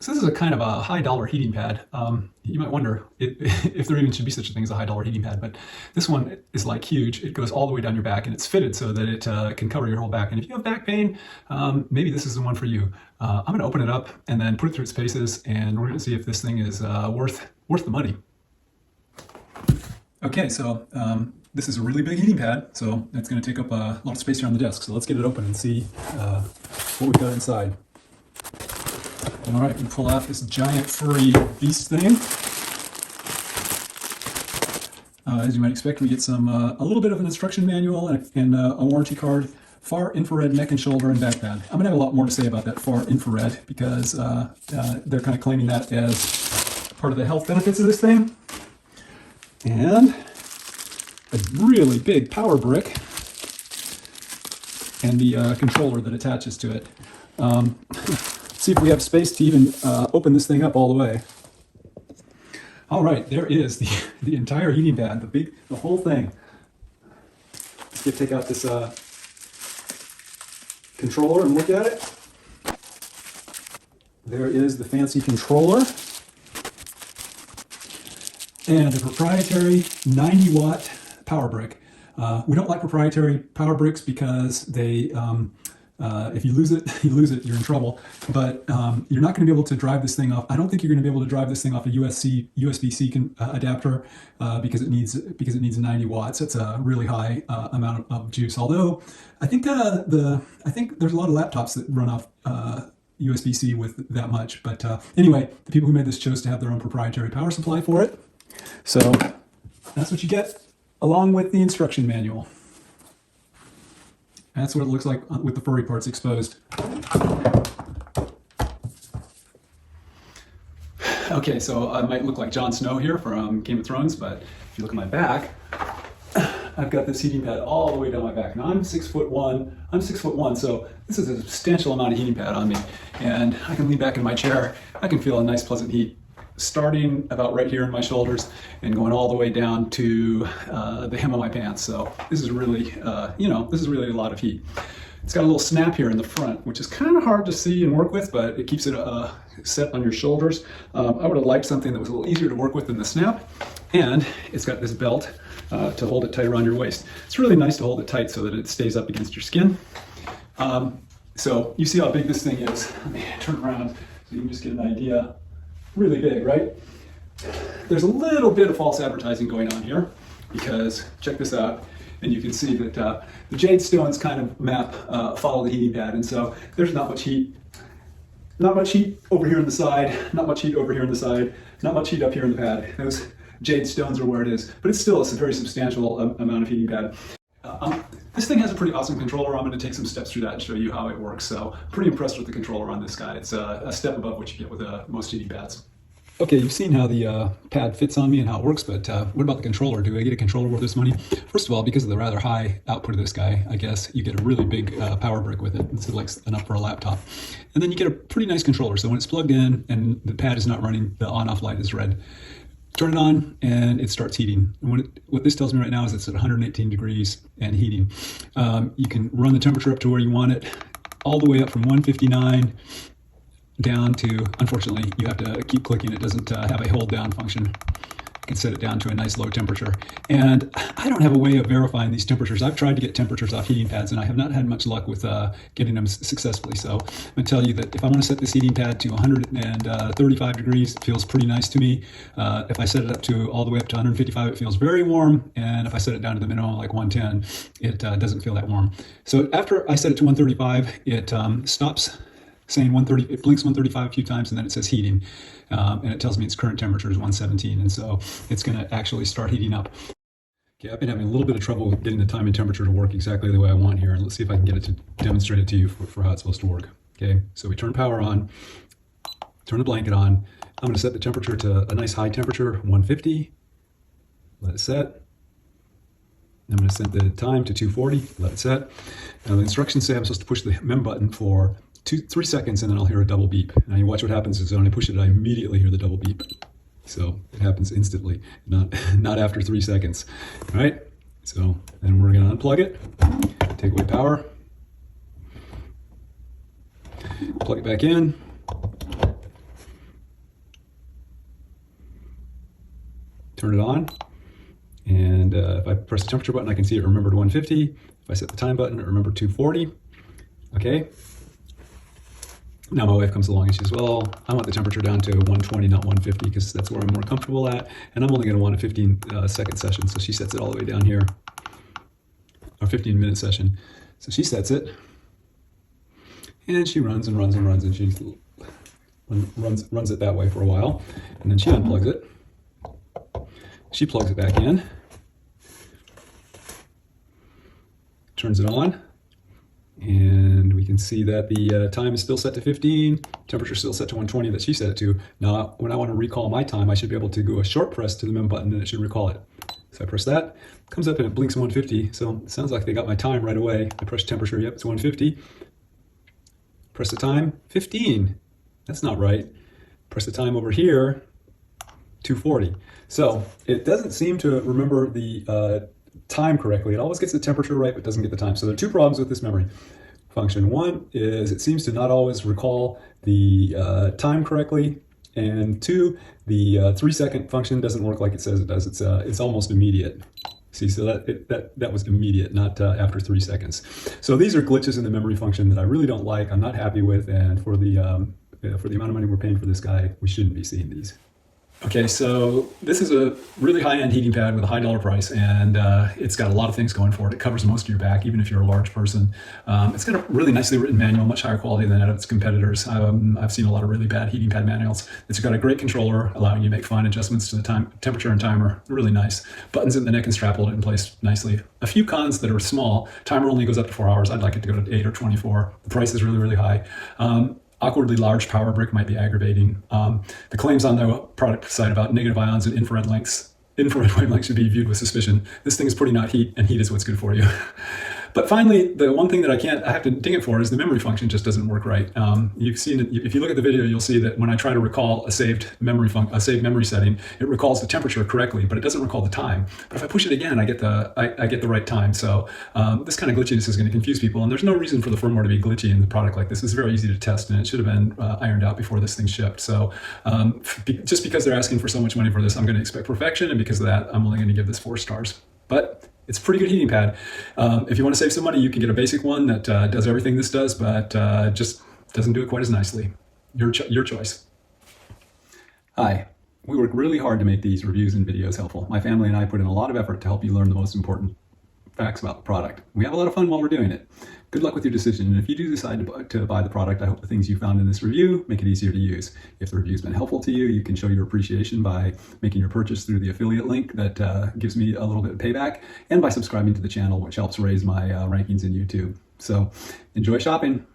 So this is a kind of a high dollar heating pad. You might wonder if there even should be such a thing as a high dollar heating pad, but this one is like huge. It goes all the way down your back and it's fitted so that it can cover your whole back. And if you have back pain, maybe this is the one for you. I'm gonna open it up and then put it through its paces, and we're gonna see if this thing is worth the money. Okay, so this is a really big heating pad, so it's gonna take up a lot of space here on the desk. So let's get it open and see what we've got inside. All right, we pull out this giant furry beast thing. As you might expect, we get a little bit of an instruction manual and a warranty card. Far infrared neck and shoulder and back pad. I'm gonna have a lot more to say about that far infrared because they're kind of claiming that as part of the health benefits of this thing. And a really big power brick and the controller that attaches to it. See if we have space to even open this thing up all the way. All right, there is the entire heating pad, the whole thing. Let's take out this controller and look at it. There is the fancy controller and a proprietary 90-watt power brick. We don't like proprietary power bricks because they if you lose it, you're in trouble. But you're not going to be able to drive this thing off. I don't think you're going to be able to drive this thing off a USB-C adapter because it needs 90 watts. It's a really high amount of juice. Although I think there's a lot of laptops that run off USB-C with that much. But anyway, the people who made this chose to have their own proprietary power supply for it. So that's what you get along with the instruction manual. That's what it looks like with the furry parts exposed. Okay, so I might look like Jon Snow here from Game of Thrones, but if you look at my back, I've got this heating pad all the way down my back. Now I'm 6'1". I'm 6'1", so this is a substantial amount of heating pad on me. And I can lean back in my chair. I can feel a nice pleasant heat starting about right here in my shoulders and going all the way down to the hem of my pants. So this is really, this is really a lot of heat. It's got a little snap here in the front, which is kind of hard to see and work with, but it keeps it set on your shoulders. I would have liked something that was a little easier to work with than the snap. And it's got this belt to hold it tight around your waist. It's really nice to hold it tight so that it stays up against your skin. So you see how big this thing is. Let me turn around so you can just get an idea. Really big, right? There's a little bit of false advertising going on here because check this out, and you can see that the jade stones kind of follow the heating pad, and so there's not much heat. Not much heat over here on the side, not much heat over here on the side, not much heat up here in the pad. Those jade stones are where it is, but it's still a very substantial amount of heating pad. This thing has a pretty awesome controller. I'm going to take some steps through that and show you how it works. So pretty impressed with the controller on this guy. It's a step above what you get with most heating pads. Okay, you've seen how the pad fits on me and how it works, but what about the controller? Do I get a controller worth this money? First of all, because of the rather high output of this guy, I guess you get a really big power brick with it. It's like enough for a laptop. And then you get a pretty nice controller. So when it's plugged in and the pad is not running, the on-off light is red. Turn it on and it starts heating. And what this tells me right now is it's at 118 degrees and heating. You can run the temperature up to where you want it, all the way up from 159 down to, unfortunately, you have to keep clicking. It doesn't have a hold down function. You can set it down to a nice low temperature. And I don't have a way of verifying these temperatures. I've tried to get temperatures off heating pads and I have not had much luck with getting them successfully. So I'm gonna tell you that if I want to set this heating pad to 135 degrees, it feels pretty nice to me. If I set it up to all the way up to 155, it feels very warm. And if I set it down to the minimum, like 110, it doesn't feel that warm. So after I set it to 135, it stops saying 130, it blinks 135 a few times and then it says heating. And it tells me its current temperature is 117. And so it's gonna actually start heating up. Okay, I've been having a little bit of trouble with getting the time and temperature to work exactly the way I want here. And let's see if I can get it to demonstrate it to you for how it's supposed to work. Okay, so we turn power on, turn the blanket on. I'm gonna set the temperature to a nice high temperature, 150. Let it set. I'm going to set the time to 240, let it set. Now the instructions say I'm supposed to push the mem button for 3 seconds and then I'll hear a double beep. Now you watch what happens is when I push it, I immediately hear the double beep. So it happens instantly, not after 3 seconds. All right, so then we're going to unplug it, take away power, plug it back in, turn it on, and if I press the temperature button, I can see it remembered 150. If I set the time button, it remembered 240. Okay. Now my wife comes along and she says, well, I want the temperature down to 120, not 150, because that's where I'm more comfortable at, and I'm only going to want a 15-second session, so she sets it all the way down here, or 15-minute session. So she sets it, and she runs and runs and runs, and she runs it that way for a while, and then she unplugs it. She plugs it back in, turns it on, and we can see that the time is still set to 15, temperature still set to 120 that she set it to. Now, when I want to recall my time, I should be able to go a short press to the mem button and it should recall it. So I press that, it comes up and it blinks 150. So it sounds like they got my time right away. I press temperature, yep, it's 150. Press the time, 15. That's not right. Press the time over here, 240. So it doesn't seem to remember the time correctly. It always gets the temperature right, but doesn't get the time. So there are two problems with this memory function. One is it seems to not always recall the time correctly, and two, the 3-second function doesn't work like it says it does. It's almost immediate. See, so that was immediate, not after 3 seconds. So these are glitches in the memory function that I really don't like. I'm not happy with, and for the amount of money we're paying for this guy, we shouldn't be seeing these. Okay, so this is a really high-end heating pad with a high dollar price, and it's got a lot of things going for it. It covers most of your back, even if you're a large person. It's got a really nicely written manual, much higher quality than its competitors. I've seen a lot of really bad heating pad manuals. It's got a great controller, allowing you to make fine adjustments to the temperature and timer. Really nice. Buttons in the neck and strap hold it in place nicely. A few cons that are small. Timer only goes up to 4 hours. I'd like it to go to 8 or 24. The price is really, really high. Awkwardly large power brick might be aggravating. The claims on the product side about negative ions and infrared wavelengths should be viewed with suspicion. This thing is putting out heat, and heat is what's good for you. But finally, the one thing that I have to ding it for is the memory function just doesn't work right. You've seen it, if you look at the video, you'll see that when I try to recall a saved memory setting, it recalls the temperature correctly, but it doesn't recall the time. But if I push it again, I get the right time. So this kind of glitchiness is going to confuse people, and there's no reason for the firmware to be glitchy in the product like this. It's very easy to test, and it should have been ironed out before this thing shipped. So just because they're asking for so much money for this, I'm going to expect perfection, and because of that, I'm only going to give this 4 stars. But it's a pretty good heating pad. If you want to save some money, you can get a basic one that does everything this does, but just doesn't do it quite as nicely. Your choice. Hi. We work really hard to make these reviews and videos helpful. My family and I put in a lot of effort to help you learn the most important facts about the product. We have a lot of fun while we're doing it. Good luck with your decision, and if you do decide to buy the product, I hope the things you found in this review make it easier to use. If the review's been helpful to you, you can show your appreciation by making your purchase through the affiliate link that gives me a little bit of payback, and by subscribing to the channel, which helps raise my rankings in YouTube. So enjoy shopping.